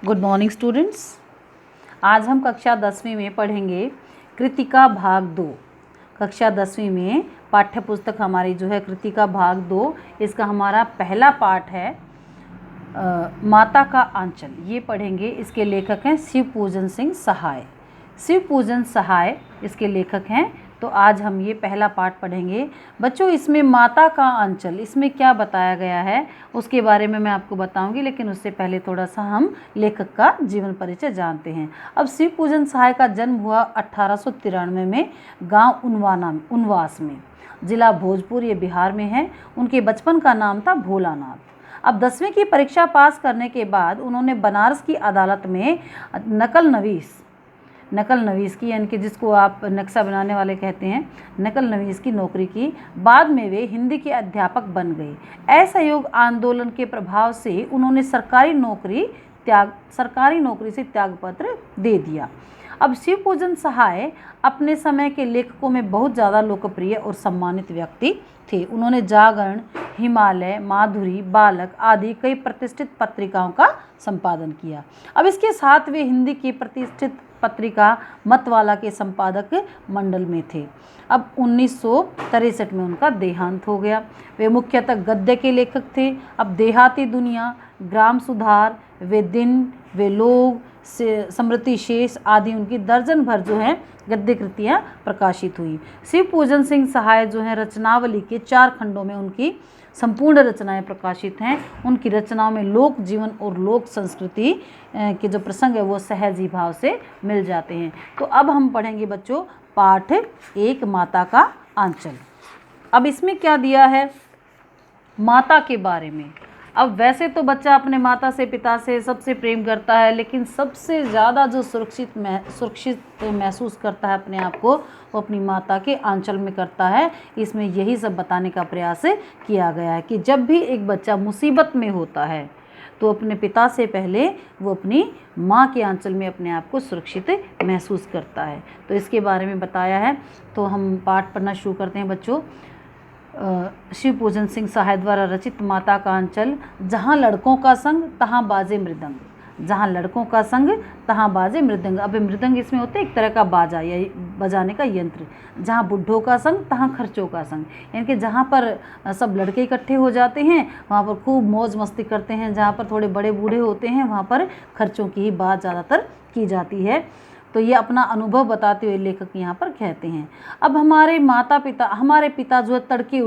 Good morning students. आज हम कक्षा 10वीं में पढ़ेंगे कृतिका भाग 2। कक्षा 10वीं में पाठ्य पुस्तक हमारी जो है कृतिका भाग 2, इसका हमारा पहला पाठ है माता का आंचल, ये पढ़ेंगे। इसके लेखक हैं शिव पूजन सिंह सहाय। शिव पूजन सहाय इसके लेखक हैं। तो आज हम ये पहला पाठ पढ़ेंगे। बच्चों, इसमें माता का आंचल, इसमें क्या बताया गया है उसके बारे में मैं आपको बताऊंगी, लेकिन उससे पहले थोड़ा सा हम लेखक का जीवन परिचय जानते हैं। अब शिव पूजन सहाय का जन्म हुआ 1893 में गांव उनवास में, जिला भोजपुर, ये बिहार में है। उनके बचपन का नाम था भोलानाथ। अब 10वीं की परीक्षा पास करने के बाद उन्होंने बनारस की अदालत में नकल नवीस की, यानी कि जिसको आप नक्शा बनाने वाले कहते हैं, नकल नवीस की नौकरी की। बाद में वे हिंदी के अध्यापक बन गए। असहयोग आंदोलन के प्रभाव से उन्होंने सरकारी नौकरी से त्यागपत्र दे दिया। अब शिव पूजन सहाय अपने समय के लेखकों में बहुत ज़्यादा लोकप्रिय और सम्मानित व्यक्ति थे। उन्होंने जागरण, हिमालय, माधुरी, बालक आदि कई प्रतिष्ठित पत्रिकाओं का संपादन किया। अब इसके साथ वे हिंदी की प्रतिष्ठित पत्रिका मतवाला के संपादक मंडल में थे। अब 1963 में उनका देहांत हो गया। वे मुख्यतः गद्य के लेखक थे। अब देहाती दुनिया, ग्राम सुधार, वे दिन, वे लोग, स्मृति शेष आदि उनकी दर्जन भर जो है गद्य कृतियाँ प्रकाशित हुई। शिव पूजन सिंह सहाय जो है रचनावली के 4 खंडों में उनकी संपूर्ण रचनाएं प्रकाशित हैं। उनकी रचनाओं में लोक जीवन और लोक संस्कृति के जो प्रसंग है वो सहज ही भाव से मिल जाते हैं। तो अब हम पढ़ेंगे बच्चों पाठ 1 माता का आंचल। अब इसमें क्या दिया है माता के बारे में। अब वैसे तो बच्चा अपने माता से, पिता से सबसे प्रेम करता है, लेकिन सबसे ज़्यादा जो सुरक्षित महसूस करता है अपने आप को, वो अपनी माता के आंचल में करता है। इसमें यही सब बताने का प्रयास किया गया है कि जब भी एक बच्चा मुसीबत में होता है तो अपने पिता से पहले वो अपनी माँ के आंचल में अपने आप को सुरक्षित महसूस करता है। तो इसके बारे में बताया है। तो हम पाठ पढ़ना शुरू करते हैं बच्चों। शिव पूजन सिंह सहाय द्वारा रचित माता का आंचल। जहाँ लड़कों का संग तहाँ बाजे मृदंग, जहाँ लड़कों का संग तहाँ बाजे मृदंग। अब मृदंग इसमें होते एक तरह का बाजा या बजाने का यंत्र। जहाँ बुढ़ों का संग तहाँ खर्चों का संग, यानी कि जहाँ पर सब लड़के इकट्ठे हो जाते हैं वहाँ पर खूब मौज मस्ती करते हैं। जहाँ पर थोड़े बड़े बूढ़े होते हैं वहाँ पर खर्चों की ही बात ज़्यादातर की जाती है। तो ये अपना अनुभव बताते हुए लेखक यहाँ पर कहते हैं। अब हमारे पिता जो है तड़के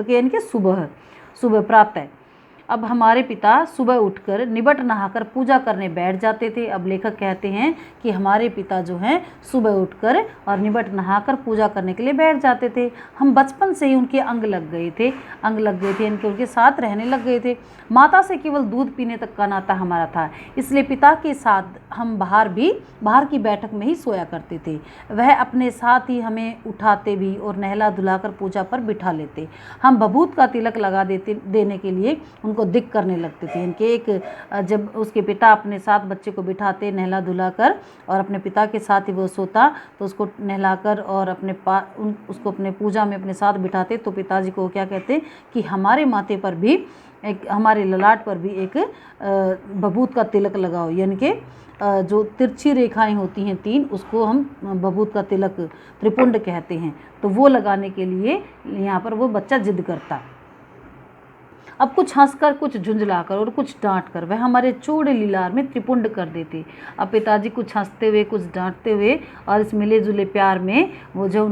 यानी कि सुबह प्रातः, अब हमारे पिता सुबह उठकर निबट नहाकर पूजा करने बैठ जाते थे। अब लेखक कहते हैं कि हमारे पिता जो हैं सुबह उठकर और निबट नहाकर पूजा करने के लिए बैठ जाते थे। हम बचपन से ही उनके अंग लग गए थे इनके उनके साथ रहने लग गए थे। माता से केवल दूध पीने तक का नाता हमारा था, इसलिए पिता के साथ हम बाहर की बैठक में ही सोया करते थे। वह अपने साथ ही हमें उठाते भी और नहला धुलाकर पूजा पर बिठा लेते। हम भभूत का तिलक लगा देने के लिए उनको दिक करने लगते थे। इनके जब उसके पिता अपने साथ बच्चे को बिठाते नहला धुलाकर और अपने पिता के साथ ही वो सोता, तो उसको नहलाकर और उसको अपने पूजा में अपने साथ बिठाते, तो पिताजी को क्या कहते कि हमारे माथे पर भी हमारे ललाट पर भी एक भभूत का तिलक लगाओ, यानी कि जो तिरछी रेखाएं होती हैं 3, उसको हम भभूत का तिलक त्रिपुंड कहते हैं। तो वो लगाने के लिए यहाँ पर वो बच्चा जिद करता। अब कुछ हंसकर, कुछ झुंझलाकर और कुछ डांटकर वह हमारे चौड़े लीलार में त्रिपुंड कर देते। अब पिताजी कुछ हंसते हुए, कुछ डांटते हुए और इस मिले जुले प्यार में वो जो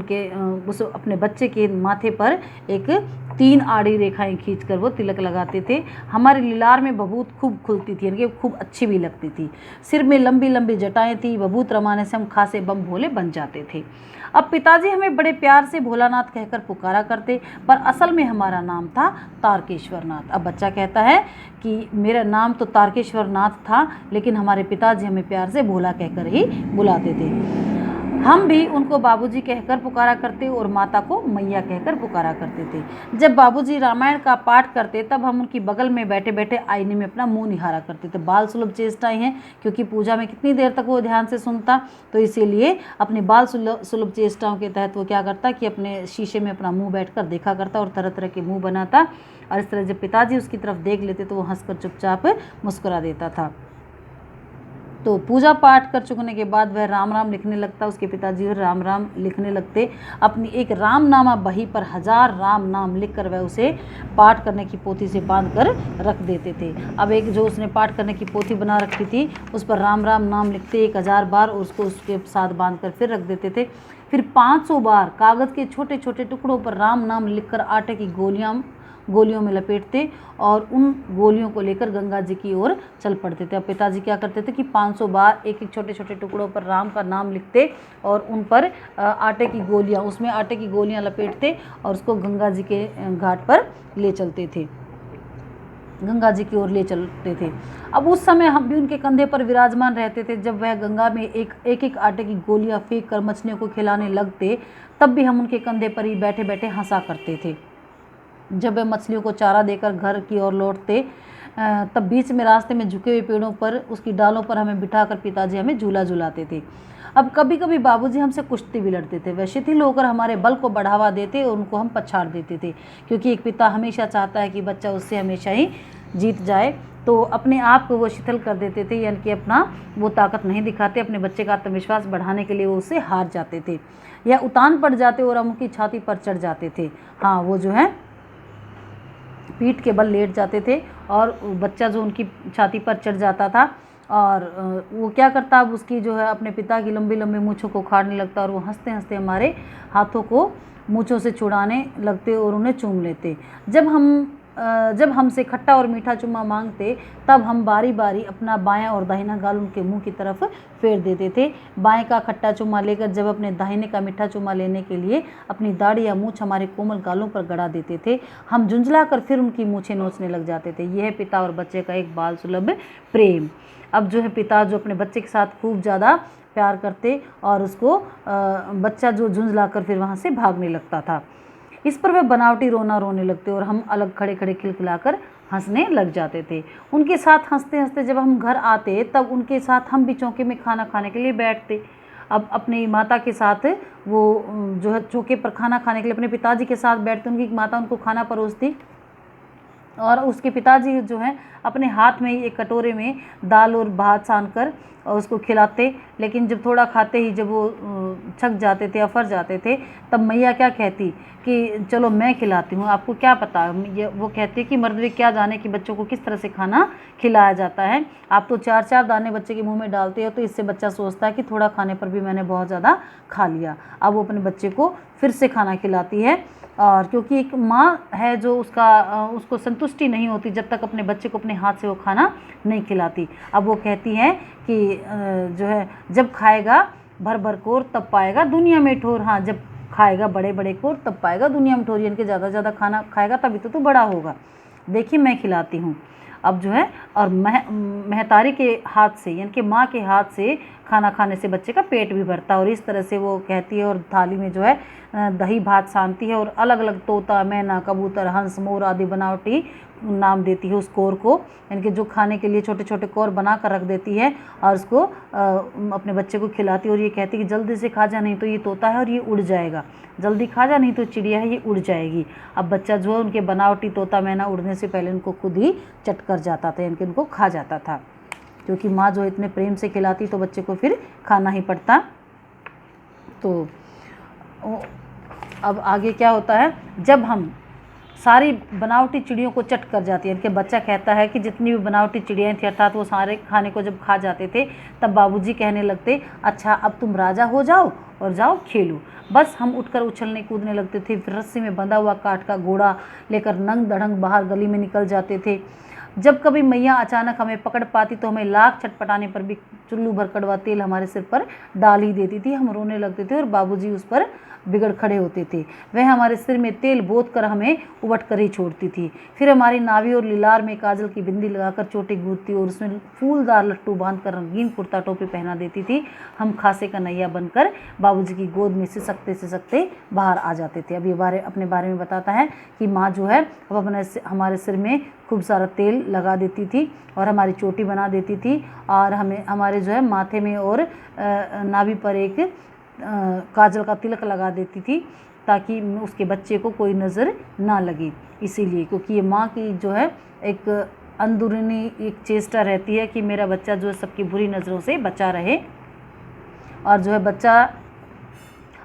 उस अपने बच्चे के माथे पर एक 3 आड़ी रेखाएं खींचकर वो तिलक लगाते थे। हमारे लीलार में भभूत खूब खुलती थी, यानी कि खूब अच्छी भी लगती थी। सिर में लंबी लंबी जटाएं थी। भभूत रमाने से हम खासे बम भोले बन जाते थे। अब पिताजी हमें बड़े प्यार से भोलानाथ कहकर पुकारा करते, पर असल में हमारा नाम था तारकेश्वर नाथ। अब बच्चा कहता है कि मेरा नाम तो तारकेश्वर नाथ था, लेकिन हमारे पिताजी हमें प्यार से भोला कहकर ही बुलाते थे। हम भी उनको बाबूजी कहकर पुकारा करते और माता को मैया कहकर पुकारा करते थे। जब बाबूजी रामायण का पाठ करते तब हम उनकी बगल में बैठे बैठे आईने में अपना मुंह निहारा करते थे। बाल सुलभ चेष्टाएं हैं, क्योंकि पूजा में कितनी देर तक वो ध्यान से सुनता, तो इसीलिए अपनी बाल सुलभ चेष्टाओं के तहत वो क्या करता कि अपने शीशे में अपना मुँह बैठ कर देखा करता और तरह तरह के मुँह बनाता। और इस तरह जब पिताजी उसकी तरफ देख लेते तो वो हंसकर चुपचाप मुस्कुरा देता था। तो पूजा पाठ कर चुकने के बाद वह राम राम लिखने लगता, उसके पिताजी और राम राम लिखने लगते। अपनी एक रामनामा बही पर 1000 राम नाम लिखकर वह उसे पाठ करने की पोथी से बांध कर रख देते थे। अब एक जो उसने पाठ करने की पोथी बना रखी थी उस पर राम राम नाम लिखते 1000 बार और उसको उसके साथ बांध कर फिर रख देते थे। फिर 500 बार कागज़ के छोटे छोटे टुकड़ों पर राम नाम लिखकर आटे की गोलियों में लपेटते और उन गोलियों को लेकर गंगा जी की ओर चल पड़ते थे। अब पिताजी क्या करते थे कि 500 बार एक एक छोटे छोटे टुकड़ों पर राम का नाम लिखते और उन पर आटे की गोलियां लपेटते और उसको गंगा जी के घाट पर ले चलते थे, गंगा जी की ओर ले चलते थे। अब उस समय हम भी उनके कंधे पर विराजमान रहते थे। जब वह गंगा में एक एक आटे की गोलियां फेंक कर मछलियों को खिलाने लगते तब भी हम उनके कंधे पर ही बैठे बैठे हंसा करते थे। जब वह मछलियों को चारा देकर घर की ओर लौटते तब बीच में रास्ते में झुके हुए पेड़ों पर उसकी डालों पर हमें बिठाकर पिताजी हमें झूला झुलाते थे। अब कभी कभी बाबूजी हमसे कुश्ती भी लड़ते थे। वह शिथिल होकर हमारे बल को बढ़ावा देते और उनको हम पछाड़ देते थे, क्योंकि एक पिता हमेशा चाहता है कि बच्चा उससे हमेशा ही जीत जाए, तो अपने आप को वो शिथिल कर देते थे, यानी कि अपना वो ताकत नहीं दिखाते। अपने बच्चे का आत्मविश्वास बढ़ाने के लिए वो उससे हार जाते थे या उतान पड़ जाते और हम उनकी छाती पर चढ़ जाते थे। हाँ, वो जो है पीठ के बल लेट जाते थे और बच्चा जो उनकी छाती पर चढ़ जाता था और वो क्या करता, अब उसकी जो है अपने पिता की लंबी लंबी मूँछों को उखाड़ने लगता और वो हंसते हंसते हमारे हाथों को मूँछों से छुड़ाने लगते और उन्हें चूम लेते। जब हमसे खट्टा और मीठा चुम्मा मांगते तब हम बारी बारी अपना बायां और दाहिना गाल उनके मुंह की तरफ फेर देते थे। बाएं का खट्टा चुम्मा लेकर जब अपने दाहिने का मीठा चुम्मा लेने के लिए अपनी दाढ़ी या मूंछ हमारे कोमल गालों पर गड़ा देते थे, हम झुंझला कर फिर उनकी मूंछें नोचने लग जाते थे। यह पिता और बच्चे का एक बाल सुलभ प्रेम। अब जो है पिता जो अपने बच्चे के साथ खूब ज़्यादा प्यार करते और उसको बच्चा जो झुंझला कर फिर वहाँ से भागने लगता था। इस पर वे बनावटी रोना रोने लगते और हम अलग खड़े खड़े खिलखिलाकर हंसने लग जाते थे। उनके साथ हंसते हंसते जब हम घर आते तब उनके साथ हम भी चौके में खाना खाने के लिए बैठते। अब अपनी माता के साथ वो जो है चौके पर खाना खाने के लिए अपने पिताजी के साथ बैठते, उनकी माता उनको खाना परोसती और उसके पिताजी जो है अपने हाथ में ही एक कटोरे में दाल और भात सान कर और उसको खिलाते। लेकिन जब थोड़ा खाते ही जब वो छक जाते थे, अफर जाते थे, तब मैया क्या कहती कि चलो मैं खिलाती हूँ, आपको क्या पता। ये वो कहती कि मर्द वे क्या जाने कि बच्चों को किस तरह से खाना खिलाया जाता है, आप तो 4-4 दाने बच्चे के मुंह में डालते हो, तो इससे बच्चा सोचता है कि थोड़ा खाने पर भी मैंने बहुत ज़्यादा खा लिया। अब वो अपने बच्चे को फिर से खाना खिलाती है और क्योंकि एक माँ है जो उसको संतुष्टि नहीं होती जब तक अपने बच्चे को अपने हाथ से वो खाना नहीं खिलाती। अब वो कहती है कि जो है जब खाएगा भर भर कोर तब पाएगा दुनिया में ठोर। हाँ, जब खाएगा बड़े बड़े कोर तब पाएगा दुनिया में ठोर, यानी कि ज़्यादा ज़्यादा खाना खाएगा तभी तो बड़ा होगा। देखिए मैं खिलाती हूँ। अब जो है और महतारी के हाथ से यानी कि माँ के हाथ से खाना खाने से बच्चे का पेट भी भरता है और इस तरह से वो कहती है और थाली में जो है दही भात सानती है और अलग अलग तोता, मैना, कबूतर, हंस, मोर आदि बनावटी नाम देती है उस कोर को, यानी कि जो खाने के लिए छोटे छोटे कोर बना कर रख देती है और उसको अपने बच्चे को खिलाती है और ये कहती है कि जल्दी से खा जा नहीं तो ये तोता है और ये उड़ जाएगा, जल्दी खा जा नहीं तो चिड़िया है ये उड़ जाएगी। अब बच्चा जो है उनके बनावटी तोता मैना उड़ने से पहले उनको खुद ही चट कर जाता था, यानी कि उनको खा जाता था, क्योंकि माँ जो इतने प्रेम से खिलाती तो बच्चे को फिर खाना ही पड़ता। तो अब आगे क्या होता है, जब हम सारी बनावटी चिड़ियों को चट कर जाती है, इनके बच्चा कहता है कि जितनी भी बनावटी चिड़ियाँ थी अर्थात वो सारे खाने को जब खा जाते थे तब बाबूजी कहने लगते अच्छा अब तुम राजा हो जाओ और जाओ खेलो। बस हम उठकर उछलने कूदने लगते थे, फिर रस्सी में बंधा हुआ काठ का घोड़ा लेकर नंग धड़ंग बाहर गली में निकल जाते थे। जब कभी मैया अचानक हमें पकड़ पाती तो हमें लाख छटपटाने पर भी चुल्लू भर कड़वा तेल हमारे सिर पर डाल ही देती थी। हम रोने लगते थे और बाबूजी उस पर बिगड़ खड़े होते थे। वह हमारे सिर में तेल बोत कर हमें उबट कर ही छोड़ती थी। फिर हमारी नाभि और लीलार में काजल की बिंदी लगाकर चोटी गूंथती और उसमें फूलदार लट्टू बांधकर रंगीन कुर्ता टोपी पहना देती थी। हम खासे का नैया बनकर बाबूजी की गोद में सिसकते बाहर आ जाते थे। अब ये अपने बारे में बताता है कि माँ जो है अब हमारे सिर में खूब सारा तेल लगा देती थी और हमारी चोटी बना देती थी और हमारे जो है माथे में और नाभि पर एक काजल का तिलक लगा देती थी ताकि उसके बच्चे को कोई नज़र ना लगे, इसीलिए क्योंकि ये माँ की जो है एक अंदरूनी एक चेष्टा रहती है कि मेरा बच्चा जो है सबकी बुरी नज़रों से बचा रहे, और जो है बच्चा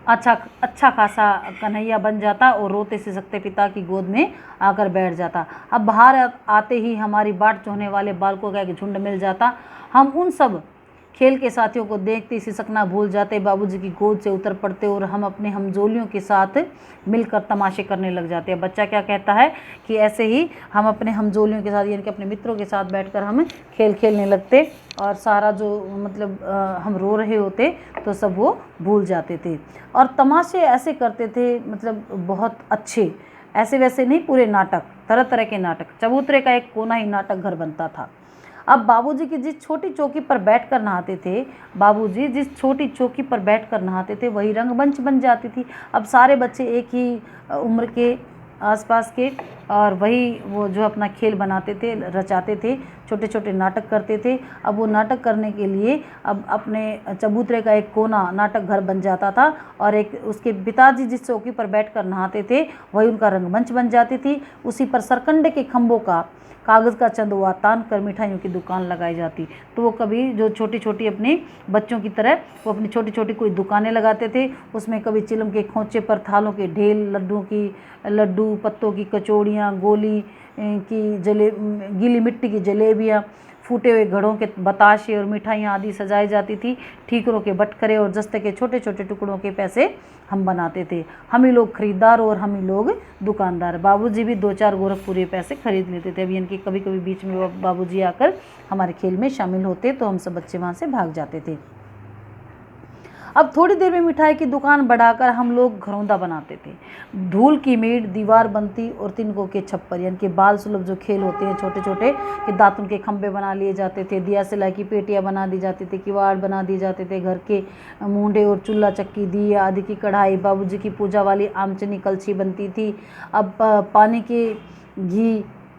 अच्छा खासा कन्हैया बन जाता और रोते सिसकते पिता की गोद में आकर बैठ जाता। अब बाहर आते ही हमारी बाट जोहने वाले बालकों का एक झुंड मिल जाता। हम उन सब खेल के साथियों को देखते सिसकना भूल जाते, बाबूजी की गोद से उतर पड़ते और हम अपने हमजोलियों के साथ मिलकर तमाशे करने लग जाते हैं। बच्चा क्या कहता है कि ऐसे ही हम अपने हमजोलियों के साथ यानी कि अपने मित्रों के साथ बैठकर हम खेल खेलने लगते और सारा जो मतलब हम रो रहे होते तो सब वो भूल जाते थे। और तमाशे ऐसे करते थे मतलब बहुत अच्छे, ऐसे वैसे नहीं, पूरे नाटक, तरह तरह के नाटक। चबूतरे का एक कोना ही नाटक घर बनता था। अब बाबूजी की जिस छोटी चौकी पर बैठकर नहाते थे, बाबूजी जिस छोटी चौकी पर बैठकर नहाते थे वही रंगमंच बन जाती थी। अब सारे बच्चे एक ही उम्र के आसपास के, और वही वो जो अपना खेल बनाते थे, रचाते थे, छोटे छोटे नाटक करते थे। अब वो नाटक करने के लिए अब अपने चबूतरे का एक कोना नाटक घर बन जाता था और एक उसके पिताजी जिस चौकी पर बैठकर नहाते थे वही उनका रंगमंच बन जाती थी। उसी पर सरकंडे के खंभों का कागज़ का चंदवा तान कर मिठाइयों की दुकान लगाई जाती। तो वो कभी जो छोटी छोटी अपने बच्चों की तरह वो अपनी छोटी छोटी कोई दुकानें लगाते थे। उसमें कभी चिलम के खोंचे पर थालों के ढेल, लड्डू, पत्तों की कचौड़ियाँ, गोली की गीली मिट्टी की जलेबियाँ, फूटे हुए घड़ों के बताशे और मिठाइयाँ आदि सजाई जाती थी। ठीकरों के बटखरे और जस्ते के छोटे छोटे टुकड़ों के पैसे हम बनाते थे। हम ही लोग खरीदार और हम ही लोग दुकानदार। बाबूजी भी 2-4 गोरखपुरी पैसे खरीद लेते थे। अब यानी कि कभी कभी बीच में बाबूजी आकर हमारे खेल में शामिल होते तो हम सब बच्चे वहाँ से भाग जाते थे। अब थोड़ी देर में मिठाई की दुकान बढ़ाकर हम लोग घरौंदा बनाते थे। धूल की मीट, दीवार बनती और तिनकों के छप्पर यानी कि बाल सुलभ जो खेल होते हैं छोटे छोटे, कि दातुन के खंभे बना लिए जाते थे, दिया सिलाई की पेटियाँ बना दी जाती थी, किवाड़ बना दिए जाते थे, घर के मूंढे और चूल्हा चक्की, दिया आदि की कढ़ाई, बाबूजी की पूजा वाली आमचनी कलछी बनती थी। अब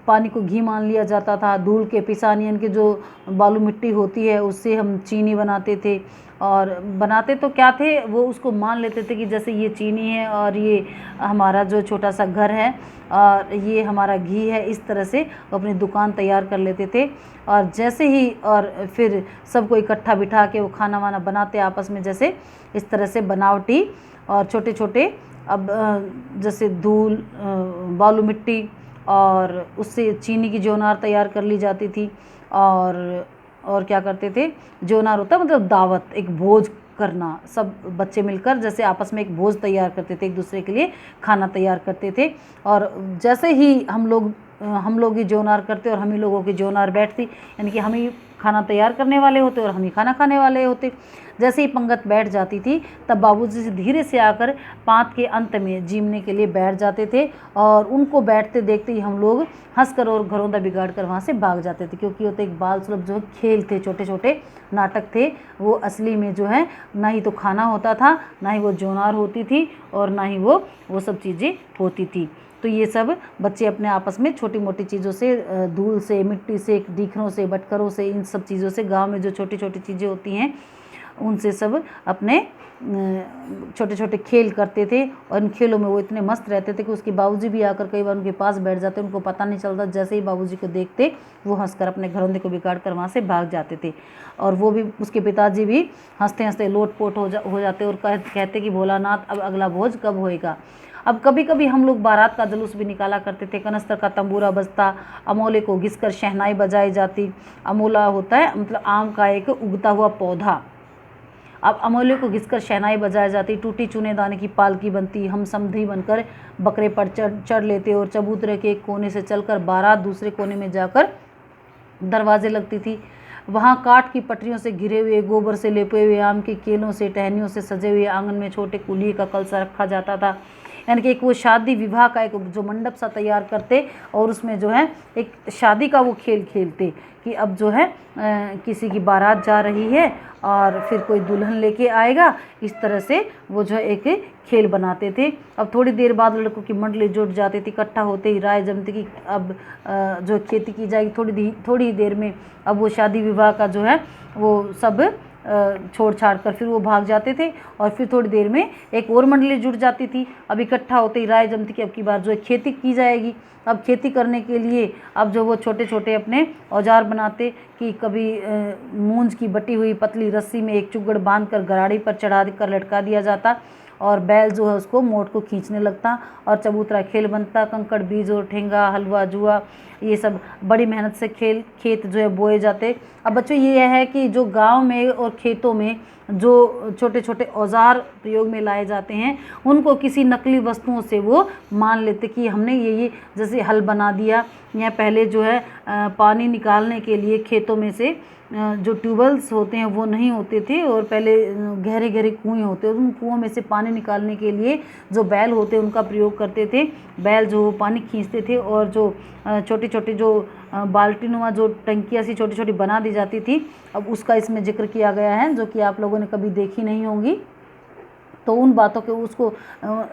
पानी को घी मान लिया जाता था। धूल के पिसान यानी कि जो बालू मिट्टी होती है उससे हम चीनी बनाते थे, और बनाते तो क्या थे वो उसको मान लेते थे कि जैसे ये चीनी है और ये हमारा जो छोटा सा घर है और ये हमारा घी है, इस तरह से अपनी दुकान तैयार कर लेते थे। और जैसे ही और फिर सबको इकट्ठा बिठा के वो खाना वाना बनाते आपस में, जैसे इस तरह से बनावटी और छोटे छोटे अब जैसे धूल, बालू मिट्टी और उससे चीनी की जोनार तैयार कर ली जाती थी। और क्या करते थे, जोनार होता मतलब दावत, एक भोज करना, सब बच्चे मिलकर जैसे आपस में एक भोज तैयार करते थे, एक दूसरे के लिए खाना तैयार करते थे। और जैसे ही हम लोग ही जोनार करते और हम ही लोगों की जोनार बैठती, यानी कि हम ही खाना तैयार करने वाले होते और हम ही खाना खाने वाले होते। जैसे ही पंगत बैठ जाती थी तब बाबूजी से धीरे से आकर पाँत के अंत में जीमने के लिए बैठ जाते थे, और उनको बैठते देखते ही हम लोग हंसकर और घरौंदा बिगाड़ कर वहाँ से भाग जाते थे, क्योंकि वो तो एक बाल सुलभ जो खेल थे, छोटे छोटे नाटक थे। वो असली में जो है ना ही तो खाना होता था, ना ही वो जोनार होती थी, और ना ही वो सब चीज़ें होती थी। तो ये सब बच्चे अपने आपस में छोटी मोटी चीज़ों से, धूल से, मिट्टी से, डीखरों से, बटखरों से, इन सब चीज़ों से, गांव में जो छोटी छोटी चीज़ें होती हैं उनसे सब अपने छोटे छोटे खेल करते थे। और इन खेलों में वो इतने मस्त रहते थे कि उसके बाबूजी भी आकर कई बार उनके पास बैठ जाते, उनको पता नहीं चलता। जैसे ही बाबूजी को देखते वो हंसकर अपने घरौंदे को बिगाड़ कर वहाँ से भाग जाते थे, और वो भी, उसके पिताजी भी हंसते हंसते लोटपोट हो जाते और कहते कि भोलानाथ अब अगला भोज कब होएगा। अब कभी कभी हम लोग बारात का जुलूस भी निकाला करते थे। कनस्तर का तंबूरा बजता, अमोले को घिसकर शहनाई बजाई जाती। अमोला होता है मतलब आम का एक उगता हुआ पौधा। अब अमोले को घिसकर शहनाई बजाई जाती, टूटी चूने दाने की पालकी बनती, हम समधी बनकर बकरे पर चढ़ लेते और चबूतरे के एक कोने से चलकर बारात दूसरे कोने में जाकर दरवाजे लगती थी। वहाँ काठ की पटरियों से घिरे हुए, गोबर से लेपे हुए, आम के केलों से, टहनियों से सजे हुए आंगन में छोटे कुल्ही का कलसा रखा जाता था। यानी कि एक वो शादी विवाह का एक जो मंडप सा तैयार करते और उसमें जो है एक शादी का वो खेल खेलते कि अब जो है किसी की बारात जा रही है और फिर कोई दुल्हन लेके आएगा, इस तरह से वो जो है एक खेल बनाते थे। अब थोड़ी देर बाद लड़कों की मंडली जुट जाती थी, इकट्ठा होते ही राय जमती कि अब जो खेती की जाएगी। थोड़ी देर में अब वो शादी विवाह का जो है वो सब छोड़ छाड़ कर फिर वो भाग जाते थे और फिर थोड़ी देर में एक और मंडली जुट जाती थी। अब इकट्ठा होते ही राय जमती कि अब की बार जो है खेती की जाएगी। अब खेती करने के लिए अब जो वो छोटे छोटे अपने औजार बनाते कि कभी मूंज की बटी हुई पतली रस्सी में एक चुगड़ बांध कर गराड़ी पर चढ़ा कर लटका दिया जाता और बैल जो है उसको मोट को खींचने लगता और चबूतरा खेल बनता। कंकड़ बीज और ठेंगा हलवा जुआ ये सब बड़ी मेहनत से खेत जो है बोए जाते। अब बच्चों ये है कि जो गांव में और खेतों में जो छोटे छोटे औजार प्रयोग में लाए जाते हैं उनको किसी नकली वस्तुओं से वो मान लेते कि हमने ये जैसे हल बना दिया, या पहले जो है पानी निकालने के लिए खेतों में से जो ट्यूबवेल्स होते हैं वो नहीं होते थे और पहले गहरे गहरे कुएँ होते, उन कुओं में से पानी निकालने के लिए जो बैल होते उनका प्रयोग करते थे। बैल जो पानी खींचते थे और जो छोटी छोटी जो बाल्टी नुमा जो टंकियाँ सी छोटी छोटी बना दी जाती थी, अब उसका इसमें जिक्र किया गया है जो कि आप लोगों ने कभी देखी नहीं होंगी। तो उन बातों के उसको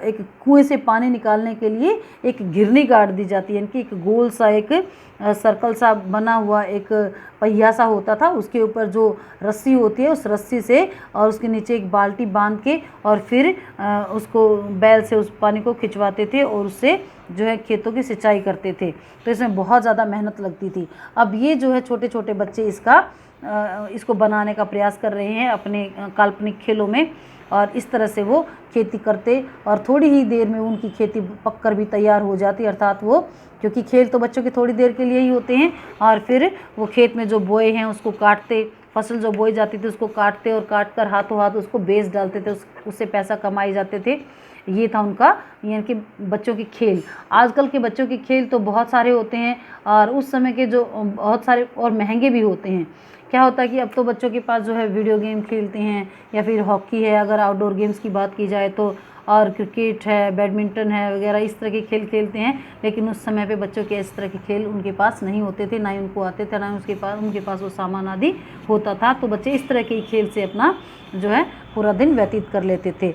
एक कुएं से पानी निकालने के लिए एक घिरनी गाड़ दी जाती है, यानी कि एक गोल सा एक सर्कल सा बना हुआ एक पहिया सा होता था, उसके ऊपर जो रस्सी होती है उस रस्सी से और उसके नीचे एक बाल्टी बांध के और फिर उसको बैल से उस पानी को खिंचवाते थे और उससे जो है खेतों की सिंचाई करते थे। तो इसमें बहुत ज़्यादा मेहनत लगती थी। अब ये जो है छोटे छोटे बच्चे इसको बनाने का प्रयास कर रहे हैं अपने काल्पनिक खेलों में और इस तरह से वो खेती करते और थोड़ी ही देर में उनकी खेती पककर भी तैयार हो जाती, अर्थात वो क्योंकि खेल तो बच्चों के थोड़ी देर के लिए ही होते हैं और फिर वो खेत में जो बोए हैं उसको काटते, फसल जो बोई जाती थी उसको काटते और काट कर हाथों हाथ उसको बेच डालते थे, उससे पैसा कमाए जाते थे। ये था उनका यानी कि बच्चों की खेल। आजकल के बच्चों के खेल तो बहुत सारे होते हैं और उस समय के जो बहुत सारे और महंगे भी होते हैं। क्या होता है कि अब तो बच्चों के पास जो है वीडियो गेम खेलते हैं या फिर हॉकी है, अगर आउटडोर गेम्स की बात की जाए तो, और क्रिकेट है, बैडमिंटन है वगैरह इस तरह के खेल खेलते हैं। लेकिन उस समय पे बच्चों के इस तरह के खेल उनके पास नहीं होते थे, ना ही उनको आते थे, ना ही उनके पास वो सामान आदि होता था। तो बच्चे इस तरह के खेल से अपना जो है पूरा दिन व्यतीत कर लेते थे।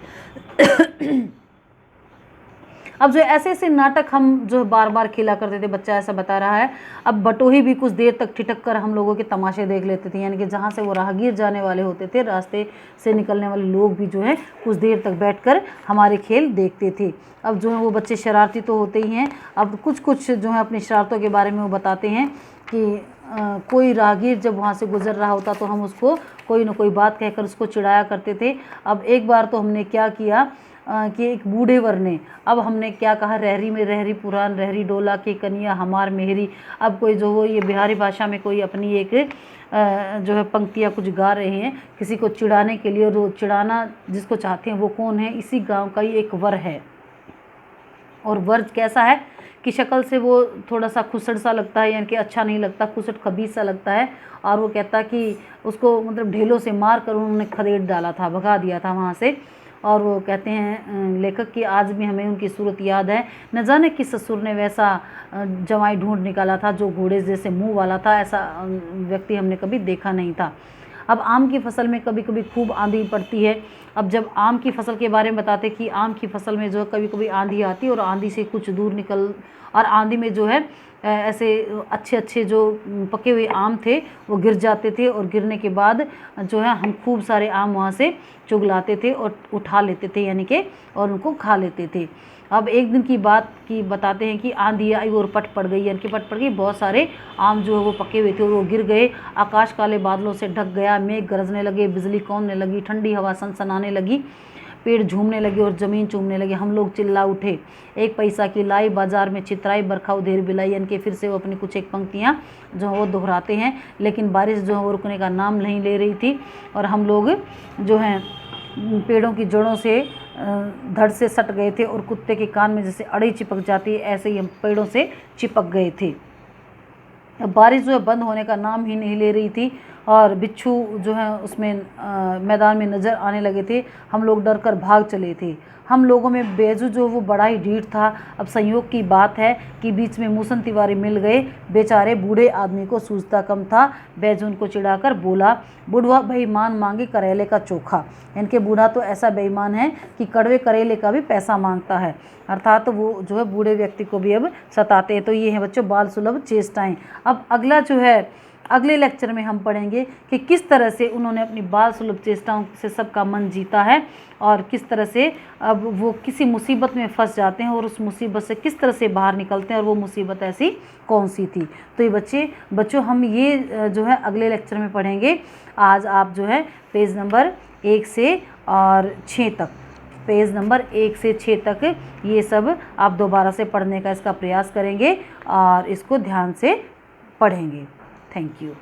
अब जो ऐसे ऐसे नाटक हम जो बार बार खेला करते थे, बच्चा ऐसा बता रहा है। अब बटोही भी कुछ देर तक ठिठक कर हम लोगों के तमाशे देख लेते थे, यानी कि जहाँ से वो राहगीर जाने वाले होते थे, रास्ते से निकलने वाले लोग भी जो है कुछ देर तक बैठकर हमारे खेल देखते थे। अब जो है वो बच्चे शरारती तो होते ही हैं। अब कुछ जो है अपनी शरारतों के बारे में वो बताते हैं कि कोई राहगीर जब वहाँ से गुजर रहा होता तो हम उसको कोई न कोई बात कहकर उसको चिढ़ाया करते थे। अब एक बार तो हमने क्या किया कि एक बूढ़े वर ने, अब हमने क्या कहा, रहरी में रहरी पुरान रहरी डोला के कनिया हमार मेहरी। अब कोई जो वो ये बिहारी भाषा में कोई अपनी एक जो है पंक्तियाँ कुछ गा रहे हैं किसी को चिढ़ाने के लिए, और वो चिढ़ाना जिसको चाहते हैं वो कौन है, इसी गांव का ही एक वर है। और वर कैसा है कि शक्ल से वो थोड़ा सा खुसड़ सा लगता है, यानी कि अच्छा नहीं लगता, खुसड़ खबीज सा लगता है। और वो कहता कि उसको मतलब ढेलों से मार कर उन्होंने खदेड़ डाला था, भगा दिया था वहाँ से। और वो कहते हैं लेखक कि आज भी हमें उनकी सूरत याद है, न जाने किस ससुर ने वैसा जवाई ढूंढ निकाला था जो घोड़े जैसे मुंह वाला था, ऐसा व्यक्ति हमने कभी देखा नहीं था। अब आम की फसल में कभी कभी खूब आंधी पड़ती है। अब जब आम की फसल के बारे में बताते कि आम की फसल में जो कभी कभी आंधी आती और आंधी से कुछ दूर निकल, और आंधी में जो है ऐसे अच्छे अच्छे जो पके हुए आम थे वो गिर जाते थे, और गिरने के बाद जो है हम खूब सारे आम वहाँ से चुग लाते थे और उठा लेते थे, यानी कि और उनको खा लेते थे। अब एक दिन की बात की बताते हैं कि आंधी आई और पट पड़ गई, यानी कि पट पड़ गई, बहुत सारे आम जो है वो पके हुए थे और वो गिर गए। आकाश काले बादलों से ढक गया, मेघ गरजने लगे, बिजली कौंधने लगी, ठंडी हवा सनसनाने लगी, पेड़ झूमने लगे और ज़मीन चूमने लगे। हम लोग चिल्ला उठे, एक पैसा की लाई बाजार में चितराई, बरखा उधेर बिलाई। यानी कि फिर से वो अपनी कुछ एक पंक्तियाँ जो वो दोहराते हैं, लेकिन बारिश जो है वो रुकने का नाम नहीं ले रही थी। और हम लोग जो हैं पेड़ों की जड़ों से धड़ से सट गए थे, और कुत्ते के कान में जैसे अड़ी चिपक जाती है ऐसे ही हम पेड़ों से चिपक गए थे। अब बारिश जो है बंद होने का नाम ही नहीं ले रही थी, और बिच्छू जो है उसमें मैदान में नज़र आने लगे थे। हम लोग डर कर भाग चले थे। हम लोगों में बैजू जो वो बड़ा ही ढीठ था। अब संयोग की बात है कि बीच में मूसन तिवारी मिल गए। बेचारे बूढ़े आदमी को सूझता कम था। बैजू उनको चिढ़ाकर बोला, बुढ़वा बेईमान मांगे करेले का चोखा। इनके बूढ़ा तो ऐसा बेईमान है कि कड़वे करेले का भी पैसा मांगता है, अर्थात तो वो जो है बूढ़े व्यक्ति को भी अब सताते हैं। तो ये है बच्चों बाल सुलभ चेष्टाएँ। अब अगला जो है अगले लेक्चर में हम पढ़ेंगे कि किस तरह से उन्होंने अपनी बाल सुलभ चेष्टाओं से सबका मन जीता है और किस तरह से अब वो किसी मुसीबत में फंस जाते हैं और उस मुसीबत से किस तरह से बाहर निकलते हैं और वो मुसीबत ऐसी कौन सी थी। तो ये बच्चों हम ये जो है अगले लेक्चर में पढ़ेंगे। आज आप जो है पेज नंबर 1 से और 6 तक, पेज नंबर 1 से 6 तक ये सब आप दोबारा से पढ़ने का इसका प्रयास करेंगे और इसको ध्यान से पढ़ेंगे। Thank you.